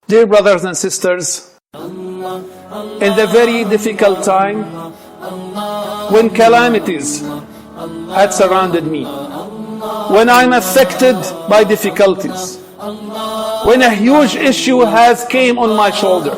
Dear brothers and sisters, in the very difficult time, when calamities had surrounded me, when I'm affected by difficulties, when a huge issue has came on my shoulder,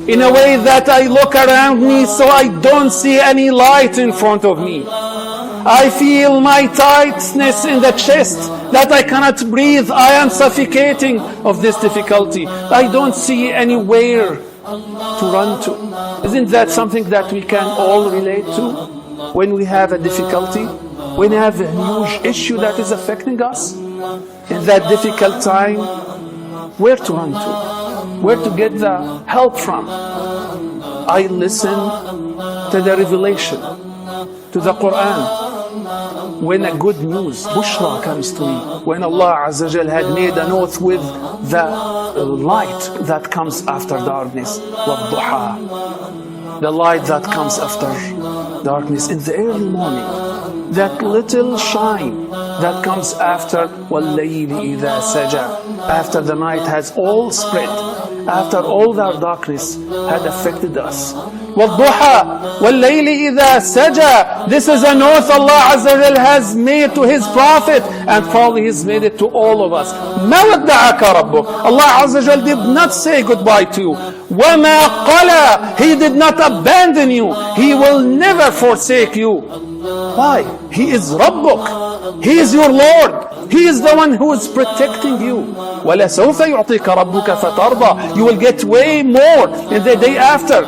in a way that I look around me so I don't see any light in front of me. I feel my tightness in the chest, that I cannot breathe. I am suffocating of this difficulty. I don't see anywhere to run to. Isn't that something that we can all relate to? When we have a difficulty, when we have a huge issue that is affecting us, in that difficult time, where to run to? Where to get the help from? I listen to the revelation, to the Quran. When a good news, bushra, comes to me, when Allah Azza wa Jal had made an oath with the light that comes after darkness, وَالضُّحَى, the light that comes after darkness in the early morning, that little shine that comes after وَاللَّيْلِ إِذَا سَجَى, after the night has all spread, after all that darkness had affected us. وَالضُّحَى وَاللَّيْلِ إِذَا سَجَى, this is an oath Allah Azza wa Jal has made to His Prophet, and probably He's made it to all of us. مَا وَدَّعَكَ رَبُّكَ, Allah Azza wa Jal did not say goodbye to you. وَمَا قَلَى, He did not abandon you. He will never forsake you. Why? He is Rabbuk. He is your Lord. He is the one who is protecting you. وَلَسَوْفَ يُعْطِيكَ رَبُّكَ فَتَرْضَى, you will get way more in the day after.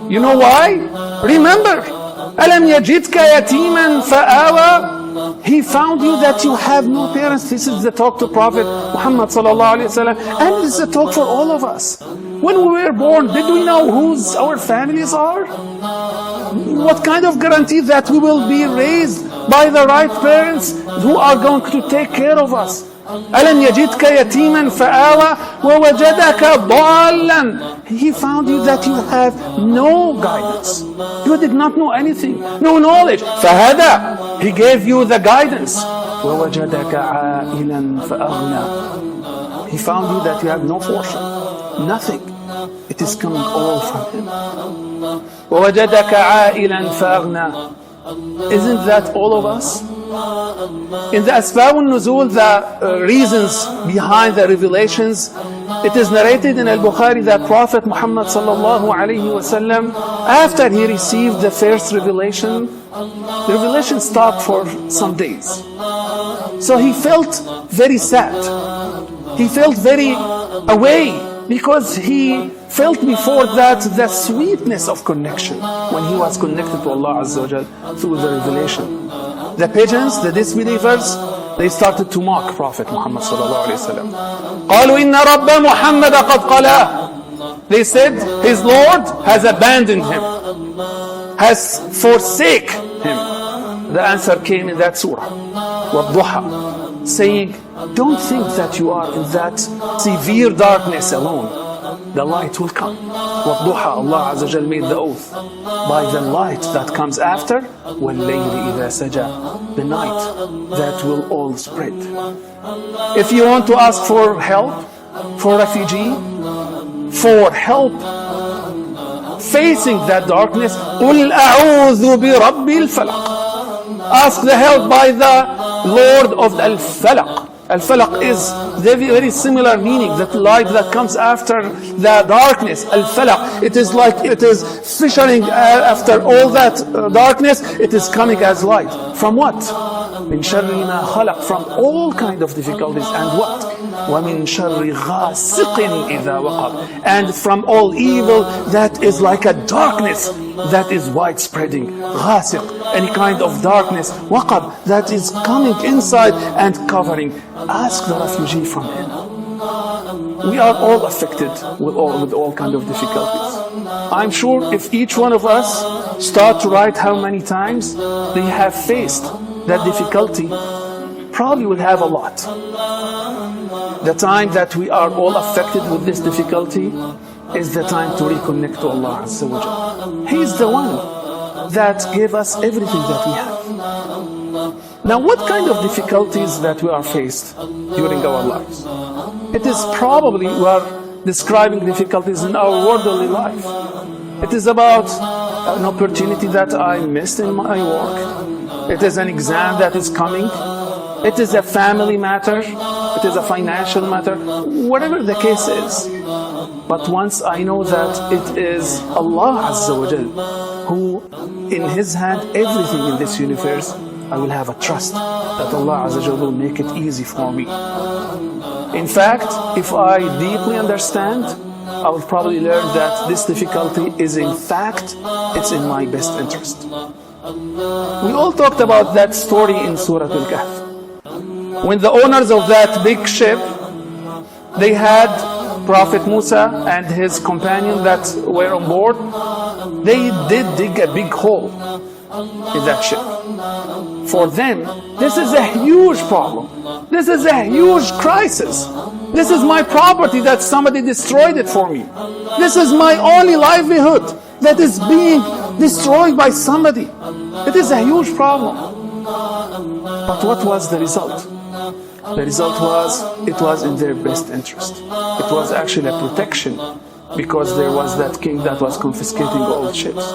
You know why? Remember, أَلَمْ يَجِدْكَ يَتِيمًا فَآوَى, He found you that you have no parents. This is the talk to Prophet Muhammad sallallahu alaihi wasallam, and this is a talk for all of us. When we were born, did we know whose our families are? What kind of guarantee that we will be raised by the right parents who are going to take care of us? أَلَمْ يَجِدْكَ يَتِيمًا فَآوَى وَوَجَدَكَ ضَالًّا, He found you that you have no guidance. You did not know anything, no knowledge. فَهَدَى, He gave you the guidance. وَوَجَدَكَ عَائِلًا فَأَغْنَى, He found you that you have no fortune, nothing. It is coming all from Him. وَوَجَدَكَ عَائِلًا فَأَغْنَى. Isn't that all of us? In the Asbab al-Nuzul, the reasons behind the revelations, it is narrated in Al-Bukhari that Prophet Muhammad sallallahu alayhi wasallam, after he received the first revelation, the revelation stopped for some days. So he felt very sad. He felt very away, because he felt before that the sweetness of connection when he was connected to Allah Azza wa Jal through the revelation. The pagans, the disbelievers, they started to mock Prophet Muhammad sallallahu alaihi wasallam. قالوا إن رب محمد قد قلاه. They said his Lord has abandoned him, has forsake him. The answer came in that surah, وَالضُّحَى, saying, don't think that you are in that severe darkness alone. The light will come. وَالضُّحَى, Allah Azza wa Jal made the oath by the light that comes after, وَاللَّيْلِ إِذَا سَجَى, the night that will all spread. If you want to ask for help, for refugee, for help facing that darkness, قُلْ أَعُوذُ بِرَبِّ الْفَلَقِ, ask the help by the Lord of Al-Falaq. Al-Falaq is very, very similar meaning, that light that comes after the darkness. Al-Falaq, it is like it is fishing after all that darkness, it is coming as light. From what? مِنْ شَرِّ مَا خَلَقَ, from all kind of difficulties. And what? وَمِنْ شَرِّ غَاسِقٍ إِذَا وَقَبَ, and from all evil that is like a darkness that is widespreading. غَاسِق, any kind of darkness. وَقَبْ, that is coming inside and covering. Ask the refugee from him. We are all affected with all kind of difficulties. I'm sure if each one of us start to write how many times they have faced that difficulty, probably will have a lot. The time that we are all affected with this difficulty is the time to reconnect to Allah Azza wa Jalla. He is the one that gave us everything that we have. Now, what kind of difficulties that we are faced during our lives? It is probably we are describing difficulties in our worldly life. It is about an opportunity that I missed in my work. It is an exam that is coming. It is a family matter. It is a financial matter. Whatever the case is. But once I know that it is Allah Azza wa Jal who in His hand everything in this universe, I will have a trust that Allah Azza wa Jal will make it easy for me. In fact, if I deeply understand, I will probably learn that this difficulty is in fact, it's in my best interest. We all talked about that story in Surah Al-Kahf. When the owners of that big ship, they had Prophet Musa and his companion that were on board, they did dig a big hole in that ship. For them, this is a huge problem. This is a huge crisis. This is my property that somebody destroyed it for me. This is my only livelihood that is being destroyed by somebody. It is a huge problem. But what was the result? The result was, it was in their best interest. It was actually a protection because there was that king that was confiscating all ships.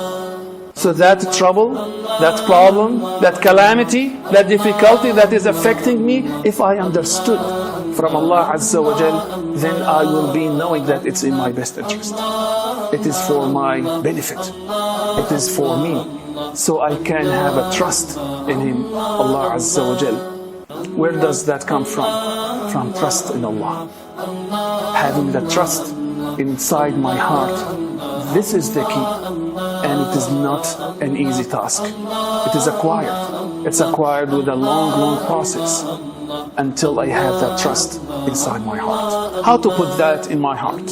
So that trouble, that problem, that calamity, that difficulty that is affecting me, if I understood from Allah Azza wa Jal, then I will be knowing that it's in my best interest. It is for my benefit. It is for me. So I can have a trust in Him, Allah Azza wa Jal. Where does that come from? From trust in Allah. Having the trust inside my heart. This is the key. And it is not an easy task. It is acquired. It's acquired with a long process until I have that trust inside my heart. How to put that in my heart?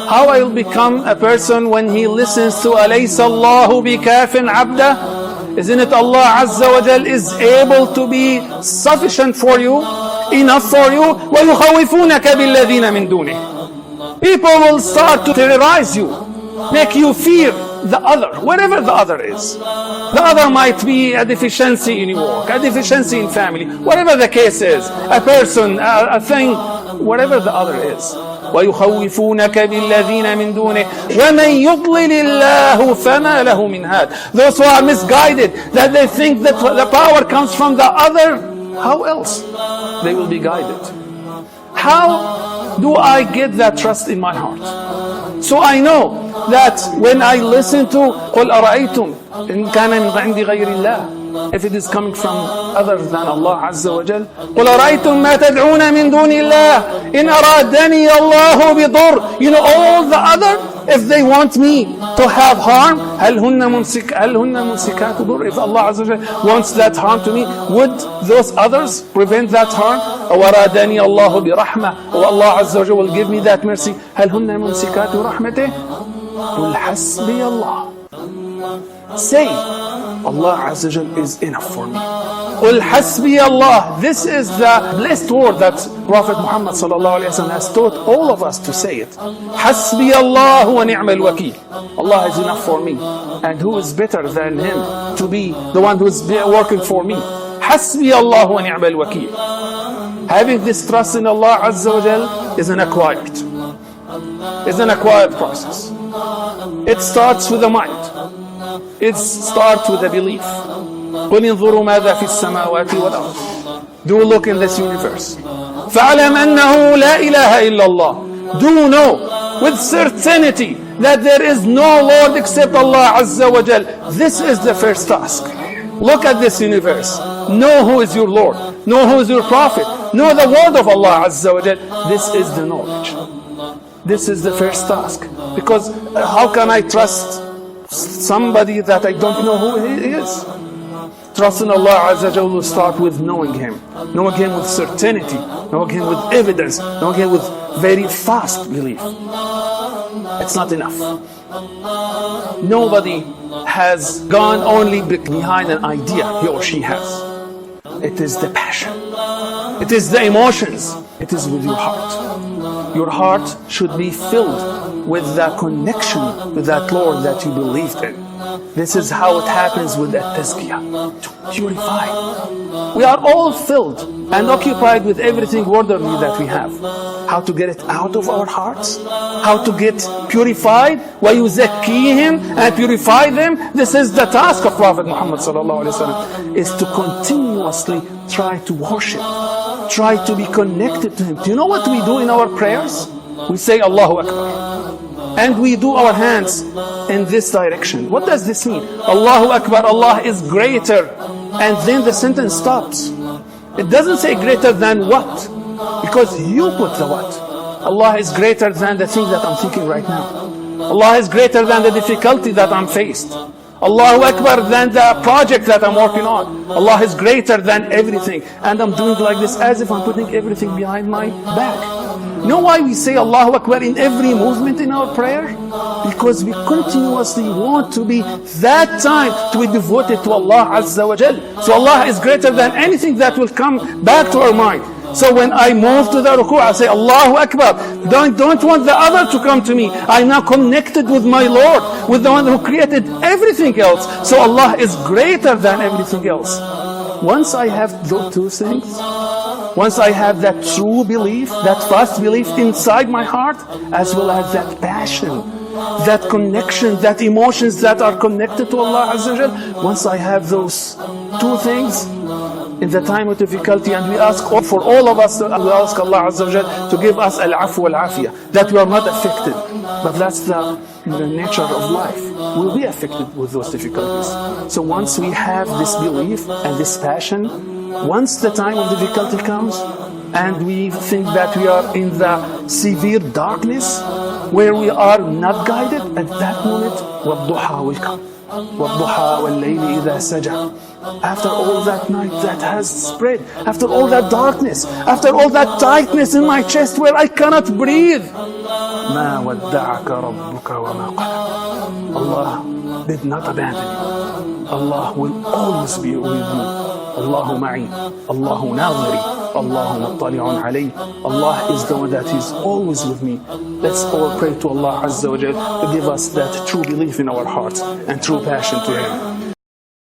How I will become a person when he listens to أَلَيْسَ اللَّهُ بِكَافٍ عَبْدًا? Isn't it Allah Azza wa Jal is able to be sufficient for you, enough for you? وَيُخَوِّفُونَكَ بِالَّذِينَ مِن دُونِهِ. People will start to terrorize you, make you fear the other, whatever the other is. The other might be a deficiency in your work, a deficiency in family, whatever the case is, a person, a thing, whatever the other is. وَيُخَوِّفُونَكَ بِالَّذِينَ مِن دُونِهِ وَمَن يُضْلِلِ اللَّهُ فَمَا لَهُ مِنْ هَادٍ. Those who are misguided, that they think that the power comes from the other, how else they will be guided? How do I get that trust in my heart? So I know that when I listen to قُلْ أَرَأَيْتُمْ إِنْ كَانَ مِنْ عِنْدِ غَيْرِ اللَّهِ, if it is coming from other than Allah Azza wa Jal, قُلْ أَرَأَيْتُمْ مَا تَدْعُونَ مِن دُونِ اللَّهِ إِنْ أَرَادَنِيَ اللَّهُ بِضُرٍّ. You know, all the other, if they want me to have harm, هَلْ هُنَّ مُمْسِكَاتُ ضُرٍّ. If Allah Azza wa Jal wants that harm to me, would those others prevent that harm? أَوْ أَرَادَنِيَ اللَّهُ بِرَحْمَةٍ. Or Allah Azza wa Jal will give me that mercy. هَلْ هُنَّ مُمْسِكَاتُ رَحْمَتِهِ. قُلْ حَسْبِيَ اللَّهُ. Say, Allah Azza wa Jal is enough for me. قُلْ حَسْبِيَ اللَّهُ. This is the blessed word that Prophet Muhammad sallallahu alayhi wa sallam has taught all of us to say it. حَسْبِيَ اللَّهُ وَنِعْمَ الْوَكِيلُ. Allah is enough for me. And who is better than Him to be the one who is working for me? حَسْبِيَ اللَّهُ وَنِعْمَ الْوَكِيلُ. Having this trust in Allah Azza wa Jal is an acquired process. It starts with the mind. It starts with the belief. قُلْ انظُرُوا ماذا فِي السَّمَاوَاتِ وَالْأَرْضِ. Do look in this universe. فَعْلَمْ أَنَّهُ لَا إِلَهَ إِلَّا اللَّهِ. Do know with certainty that there is no Lord except Allah Azza wa Jal. This is the first task. Look at this universe. Know who is your Lord. Know who is your Prophet. Know the word of Allah Azza wa Jal. This is the knowledge. This is the first task. Because how can I trust somebody that I don't know who he is? Trust in Allah Azza wa Jalla will start with knowing Him. Knowing Him with certainty. Knowing Him with evidence. Knowing Him with very fast belief. It's not enough. Nobody has gone only behind an idea he or she has. It is the passion. It is the emotions. It is with your heart. Your heart should be filled with that connection with that Lord that you believed in. This is how it happens with that tazkiyah, to purify. We are all filled and occupied with everything worldly that we have. How to get it out of our hearts, how to get purified, وَيُزَكِّيهِمْ, and purify them. This is the task of Prophet Muhammad sallallahu alaihi wasallam, is to continuously try to worship, try to be connected to Him. Do you know what we do in our prayers? We say Allahu Akbar, and we do our hands in this direction. What does this mean? Allahu Akbar, Allah is greater, and then the sentence stops. It doesn't say greater than what, because you put the what. Allah is greater than the thing that I'm thinking right now. Allah is greater than the difficulty that I'm faced. Allahu Akbar than the project that I'm working on. Allah is greater than everything. And I'm doing like this as if I'm putting everything behind my back. You know why we say Allahu Akbar in every movement in our prayer? Because we continuously want to be that time to be devoted to Allah Azza wa Jal. So Allah is greater than anything that will come back to our mind. So when I move to the ruku', I say Allahu Akbar. Don't want the other to come to me. I'm now connected with my Lord, with the one who created everything else. So Allah is greater than everything else. Once I have those two things, once I have that true belief, that first belief inside my heart, as well as that passion, that connection, that emotions that are connected to Allah Azza wa Jal, once I have those two things, in the time of difficulty, and we ask for all of us, we ask Allah Azza wa Jal to give us al-afu wal-afiyah, that we are not affected. But that's the nature of life. We'll be affected with those difficulties. So once we have this belief and this passion, once the time of difficulty comes, and we think that we are in the severe darkness, where we are not guided, at that moment, وَالضُّحَى will come. وَالضُّحَى وَاللَّيْلِ إِذَا سَجَى. After all that night that has spread, after all that darkness, after all that tightness in my chest where I cannot breathe, مَا وَدَّعَكَ رَبُّكَ وَمَا قَلَى. Allah did not abandon you. Allah will always be with you. Allahu ma'i, Allahu nadhiri, Allahu muttali'un alayh. Allah is the one that is always with me. Let's all pray to Allah Azza wa Jal to give us that true belief in our hearts and true passion to Him.